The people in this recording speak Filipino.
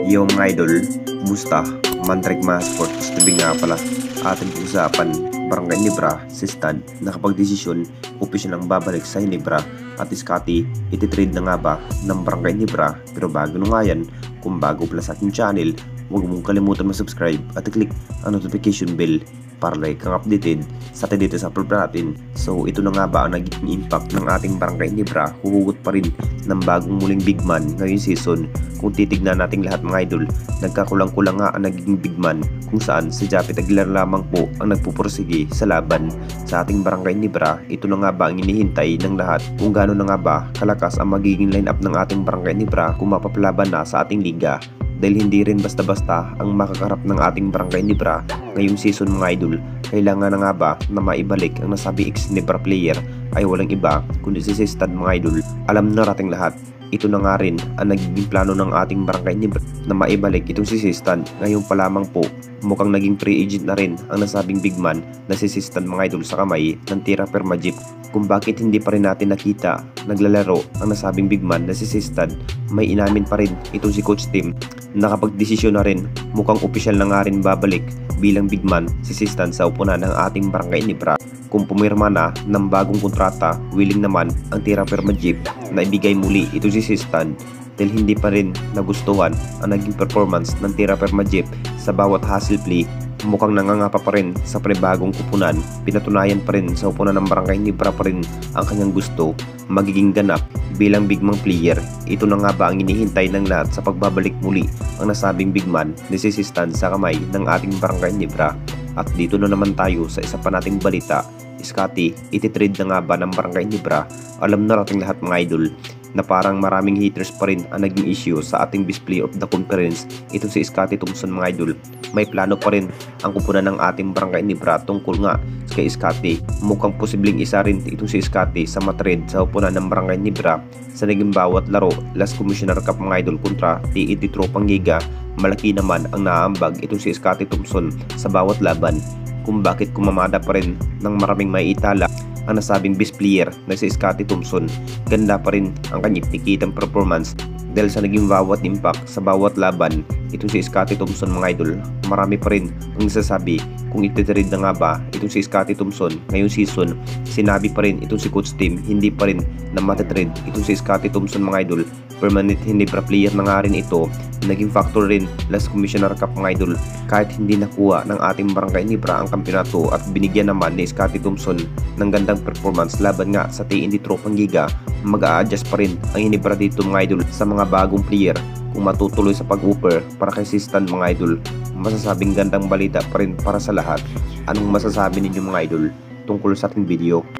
Yo mga idol, kumusta? Mantrek mga sports, tabi nga pala ating usapan. Barangay Ginebra si Stan nakapagdesisyon opisyal ang babalik sa Ginebra at Scotty ititrade na nga ba ng Barangay Ginebra. Pero bago na nga yan, kung bago pala sa aking channel, huwag mong kalimutan mag-subscribe at i-click ang notification bell para like kang updated sa atin dito sa upload natin. So ito na nga ba ang naging impact ng ating Barangay Ginebra? Huhugot pa rin ng bagong muling big man ngayong season. Kung titignan natin lahat mga idol, nagkakulang-kulang nga ang naging big man kung saan si Japet Aguilar lamang po ang nagpupursige sa laban sa ating Barangay Ginebra. Ito na nga ba ang inihintay ng lahat kung gaano na nga ba kalakas ang magiging lineup ng ating Barangay Ginebra kung mapapalaban na sa ating liga. Dahil hindi rin basta-basta ang makakarap ng ating Barangay Ginebra ngayong season mga idol. Kailangan na nga ba na maibalik ang nasabi ex-Ginebra player ay walang iba kundi si Stan mga idol. Alam na nating lahat, ito na nga rin ang nagiging plano ng ating Barangay Ginebra na maibalik itong si Stan. Ngayon pa lamang po, mukhang naging free agent na rin ang nasabing big man na si Stan mga idol sa kamay ng Tira Permajip. Kung bakit hindi pa rin natin nakita naglalaro ang nasabing big man na si Stan, may inamin pa rin itong si Coach Tim. Nakapagdesisyon na rin, mukhang opisyal na nga rin babalik bilang big man si Stan sa upunan ng ating Barangay Ginebra. Kung pumirma na ng bagong kontrata, willing naman ang Tira Permajip na ibigay muli ito si Stan dahil hindi pa rin nagustuhan ang naging performance ng Tira Permajip sa bawat hustle play. Mukhang nangangapa pa rin sa panibagong kupunan. Pinatunayan pa rin sa upunan ng Barangay Ginebra pa rin ang kanyang gusto magiging ganap bilang big man player. Ito na nga ba ang inihintay ng lahat sa pagbabalik muli ang nasabing big man ni si Stan sa kamay ng ating Barangay Ginebra. At dito na naman tayo sa isa pa nating balita. Scotty, ititrade na nga ba ng Barangay Ginebra? Alam na nating lahat mga idol na parang maraming haters pa rin ang naging issue sa ating best player of the conference. Ito si Scotty Thompson mga idol. May plano pa rin ang kupunan ng ating Barangay Ginebra tungkol nga kay Scotty. Mukhang posibleng isa rin itong si Scotty sa matrade sa upunan ng Barangay Ginebra sa naging bawat laro last Commissioner Cup mga idol kontra TED Tropang Giga. Malaki naman ang naambag itong si Scotty Thompson sa bawat laban. Kung bakit kumamada pa rin ng maraming maiitala ang nasabing best player na si Scotty Thompson, ganda pa rin ang kanyang tikitang performance dahil sa naging bawat impact sa bawat laban. Itong si Scotty Thompson mga idol, marami pa rin ang nasasabi kung ititrade na nga ba itong si Scotty Thompson ngayong season. Sinabi pa rin itong si Coach Tim, hindi pa rin na matitrade itong si Scotty Thompson mga idol. Permanent Ginebra player na nga rin ito, naging factor rin last Commissioner Cup mga idol. Kahit hindi nakuha ng ating Barangay Ginebra ang kampeonato at binigyan naman ni Scotty Thompson ng gandang performance laban nga sa TNT Tropang Giga, mag-a-adjust pa rin ang Ginebra dito mga idol sa mga bagong player kung matutuloy sa pag-offer para kay Stan mga idol. Masasabing gandang balita pa rin para sa lahat. Anong masasabi ninyo mga idol tungkol sa ating video?